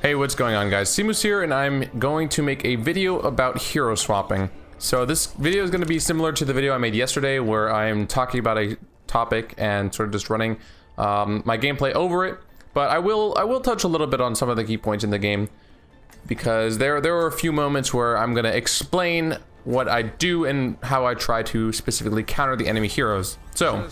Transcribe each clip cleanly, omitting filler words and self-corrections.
Hey, what's going on, guys? Seamoose here, and I'm going to make a video about hero swapping. So this video is going to be similar to the video I made yesterday, where I'm talking about a topic and sort of just running my gameplay over it. But I will touch a little bit on some of the key points in the game, because there are a few moments where I'm going to explain what I do and how I try to specifically counter the enemy heroes. So,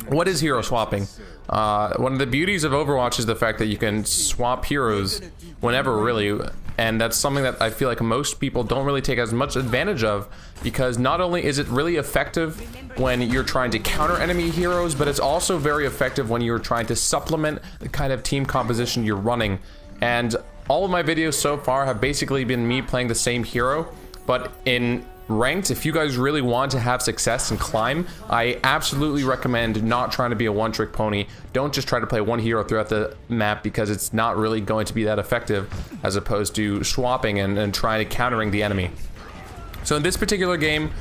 what is hero swapping? One of the beauties of Overwatch is the fact that you can swap heroes whenever, really, and that's something that I feel like most people don't really take as much advantage of, because not only is it really effective when you're trying to counter enemy heroes, but it's also very effective when you're trying to supplement the kind of team composition you're running. And all of my videos so far have basically been me playing the same hero, but in ranked, if you guys really want to have success and climb, I absolutely recommend not trying to be a one-trick pony. Don't just try to play one hero throughout the map, because it's not really going to be that effective, as opposed to swapping and trying to countering the enemy. So in this particular game,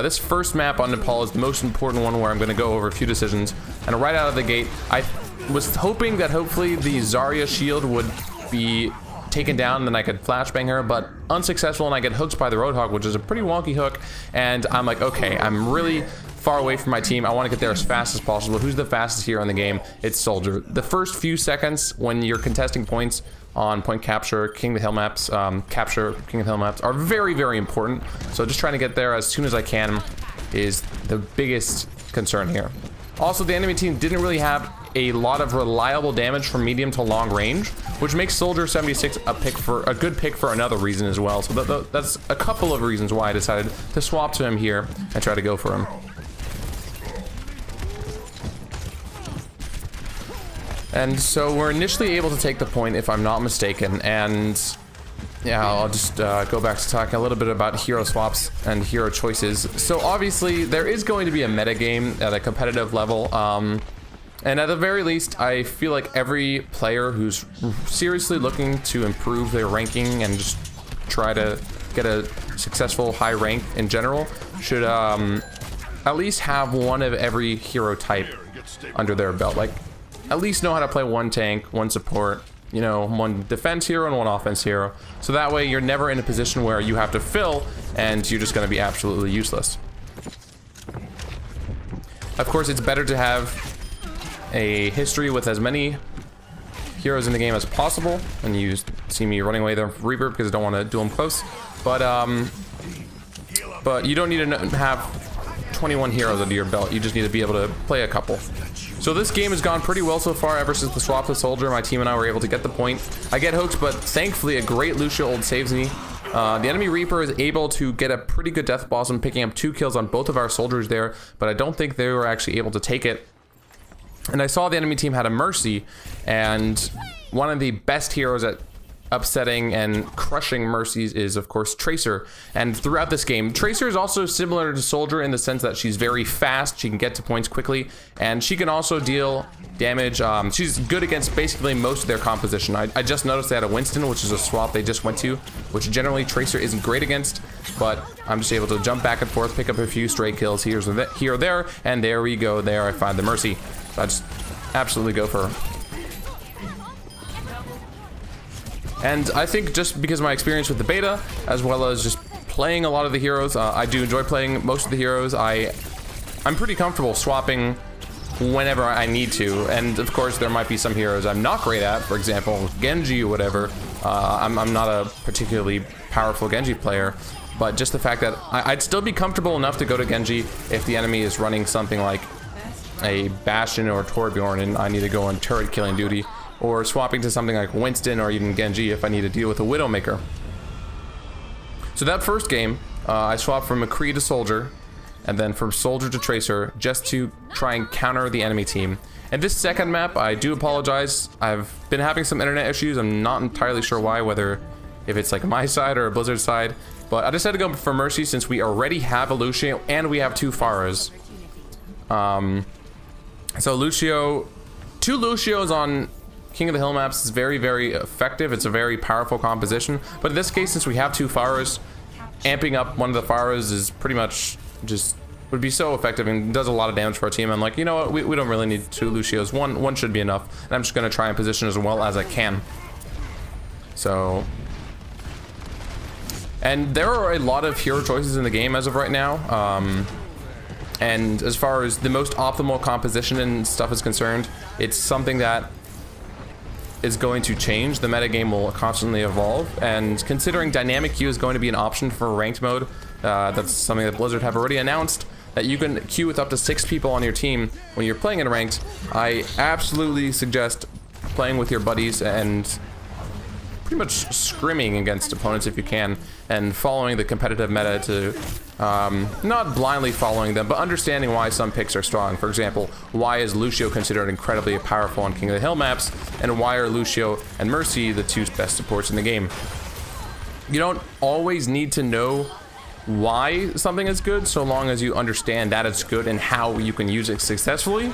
this first map on Nepal is the most important one, where I'm going to go over a few decisions. And right out of the gate, I was hoping that hopefully the Zarya shield would be taken down and then I could flashbang her, but unsuccessful, and I get hooked by the Roadhog, which is a pretty wonky hook. And I'm like, okay, I'm really far away from my team. I want to get there as fast as possible. Who's the fastest hero in the game? It's Soldier. The first few seconds when you're contesting points on point capture, King of the Hill maps, capture King of the Hill maps are very, very important. So just trying to get there as soon as I can is the biggest concern here. Also, the enemy team didn't really have a lot of reliable damage from medium to long range, which makes Soldier 76 a good pick for another reason as well. So that's a couple of reasons why I decided to swap to him here and try to go for him. And so we're initially able to take the point, if I'm not mistaken, and yeah, I'll just go back to talking a little bit about hero swaps and hero choices. So obviously there is going to be a metagame at a competitive level, and at the very least, I feel like every player who's seriously looking to improve their ranking and just try to get a successful high rank in general should at least have one of every hero type under their belt. Like, at least know how to play one tank, one support, you know, one defense hero and one offense hero. So that way you're never in a position where you have to fill and you're just going to be absolutely useless. Of course, it's better to have a history with as many heroes in the game as possible. And you see me running away there from Reaper because I don't want to do them close. But you don't need to have 21 heroes under your belt. You just need to be able to play a couple. So this game has gone pretty well so far. Ever since the swap with Soldier, my team and I were able to get the point. I get hooked, but thankfully a great Lucio ult saves me. The enemy Reaper is able to get a pretty good death blossom, picking up 2 kills on both of our soldiers there, but I don't think they were actually able to take it. And I saw the enemy team had a Mercy, and one of the best heroes at upsetting and crushing Mercies is, of course, Tracer. And throughout this game, Tracer is also similar to Soldier in the sense that she's very fast, she can get to points quickly, and she can also deal damage. She's good against basically most of their composition. I just noticed they had a Winston, which is a swap they just went to, which generally Tracer isn't great against, but I'm just able to jump back and forth, pick up a few stray kills here or there, and there we go. There I find the Mercy. So I just absolutely go for her. And I think just because of my experience with the beta, as well as just playing a lot of the heroes, I do enjoy playing most of the heroes. I'm pretty comfortable swapping whenever I need to. And of course, there might be some heroes I'm not great at. For example, Genji or whatever. I'm not a particularly powerful Genji player, but just the fact that I'd still be comfortable enough to go to Genji if the enemy is running something like a Bastion or a Torbjorn and I need to go on turret killing duty, or swapping to something like Winston or even Genji if I need to deal with a Widowmaker. So that first game, I swapped from McCree to Soldier, and then from Soldier to Tracer, just to try and counter the enemy team. And this second map, I do apologize, I've been having some internet issues. I'm not entirely sure why, whether if it's like my side or a Blizzard side, but I decided to go for Mercy since we already have a Lucio and we have 2 Pharos. So Lucio, 2 Lucios on King of the Hill maps is very, very effective. It's a very powerful composition. But in this case, since we have 2 Pharos, amping up one of the Pharos is pretty much just would be so effective and does a lot of damage for our team. I'm like, you know what, we don't really need 2 Lucios. One should be enough. And I'm just going to try and position as well as I can. So, and there are a lot of hero choices in the game as of right now. And as far as the most optimal composition and stuff is concerned, it's something that is going to change. The metagame will constantly evolve, and considering dynamic queue is going to be an option for ranked mode, that's something that Blizzard have already announced, that you can queue with up to 6 people on your team when you're playing in ranked. I absolutely suggest playing with your buddies and pretty much scrimming against opponents if you can, and following the competitive meta to not blindly following them, but understanding why some picks are strong. For example, why is Lucio considered incredibly powerful on King of the Hill maps, and why are Lucio and Mercy the 2 best supports in the game? You don't always need to know why something is good, so long as you understand that it's good and how you can use it successfully.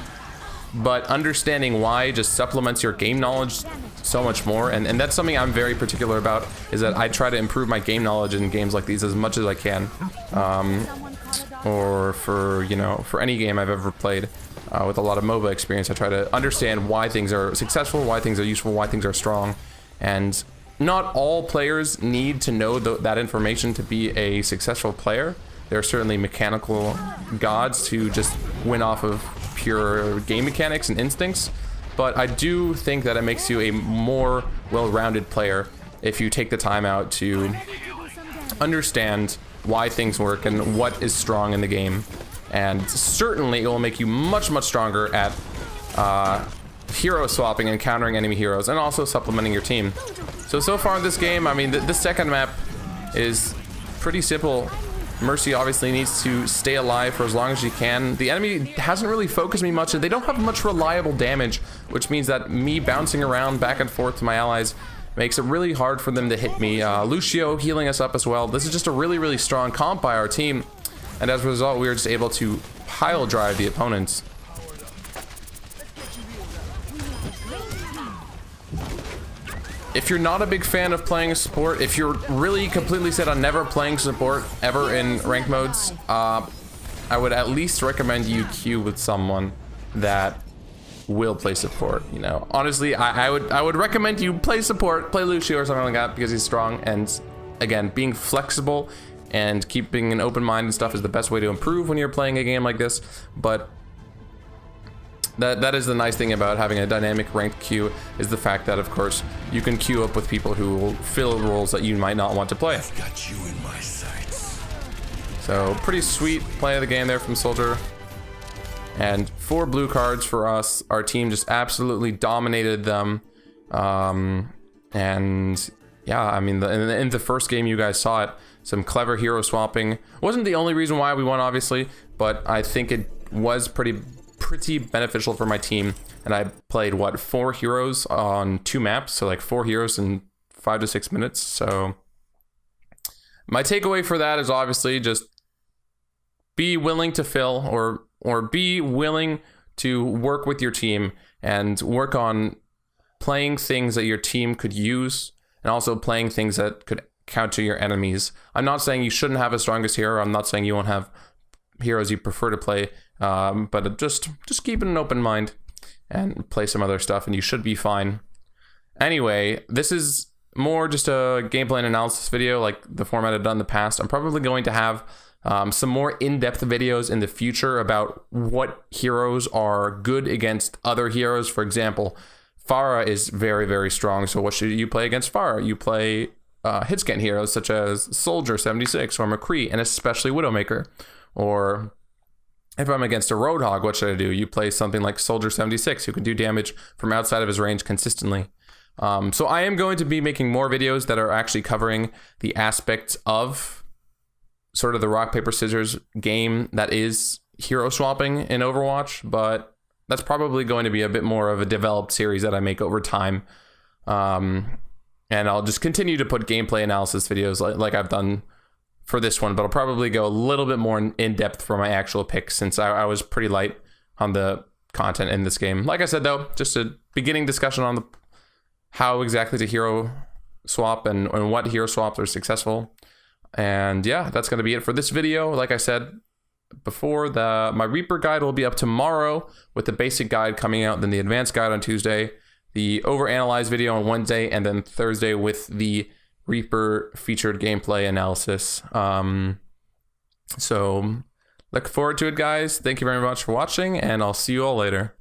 But understanding why just supplements your game knowledge so much more, and that's something I'm very particular about, is that I try to improve my game knowledge in games like these as much as I can. Or for, you know, for any game I've ever played with a lot of MOBA experience, I try to understand why things are successful, why things are useful, why things are strong. And not all players need to know that information to be a successful player. There are certainly mechanical gods to just win off of pure game mechanics and instincts, but I do think that it makes you a more well-rounded player if you take the time out to understand why things work and what is strong in the game. And certainly it will make you much, much stronger at hero swapping and countering enemy heroes, and also supplementing your team. So far in this game, I mean, the second map is pretty simple. Mercy obviously needs to stay alive for as long as she can. The enemy hasn't really focused me much, and they don't have much reliable damage, which means that me bouncing around back and forth to my allies makes it really hard for them to hit me. Lucio healing us up as well. This is just a really, really strong comp by our team, and as a result, we were just able to pile drive the opponents. If you're not a big fan of playing support, if you're really completely set on never playing support ever in ranked modes, I would at least recommend you queue with someone that will play support. You know, honestly, I would recommend you play support, play Lucio or something like that, because he's strong. And again, being flexible and keeping an open mind and stuff is the best way to improve when you're playing a game like this. But that is the nice thing about having a dynamic ranked queue, is the fact that, of course, you can queue up with people who will fill roles that you might not want to play. I've got you in my sights. So pretty sweet play of the game there from Soldier. And 4 blue cards for us. Our team just absolutely dominated them. And yeah, I mean, in the first game you guys saw it. Some clever hero swapping. Wasn't the only reason why we won, obviously, but I think it was pretty beneficial for my team. And I played, what, 4 heroes on 2 maps, so like 4 heroes in 5 to 6 minutes. So my takeaway for that is obviously just be willing to fill, or be willing to work with your team and work on playing things that your team could use, and also playing things that could counter your enemies. I'm not saying you shouldn't have a strongest hero. I'm not saying you won't have heroes you prefer to play, but just keep an open mind and play some other stuff, and you should be fine. Anyway, this is more just a gameplay and analysis video like the format I've done in the past. I'm probably going to have some more in-depth videos in the future about what heroes are good against other heroes. For example, Pharah is very, very strong, so what should you play against Pharah? You play hitscan heroes such as Soldier 76 or McCree, and especially Widowmaker. Or if I'm against a Roadhog, what should I do? You play something like Soldier 76, who can do damage from outside of his range consistently. So I am going to be making more videos that are actually covering the aspects of sort of the rock, paper, scissors game that is hero swapping in Overwatch, but that's probably going to be a bit more of a developed series that I make over time. And I'll just continue to put gameplay analysis videos like I've done for this one, but I'll probably go a little bit more in depth for my actual picks, since I was pretty light on the content in this game. Like I said, though, just a beginning discussion on how exactly to hero swap and what hero swaps are successful. And yeah, that's going to be it for this video. Like I said before, my Reaper guide will be up tomorrow, with the basic guide coming out, then the advanced guide on Tuesday. the overanalyze video on Wednesday, and then Thursday with the Reaper featured gameplay analysis. So look forward to it, guys. Thank you very much for watching, and I'll see you all later.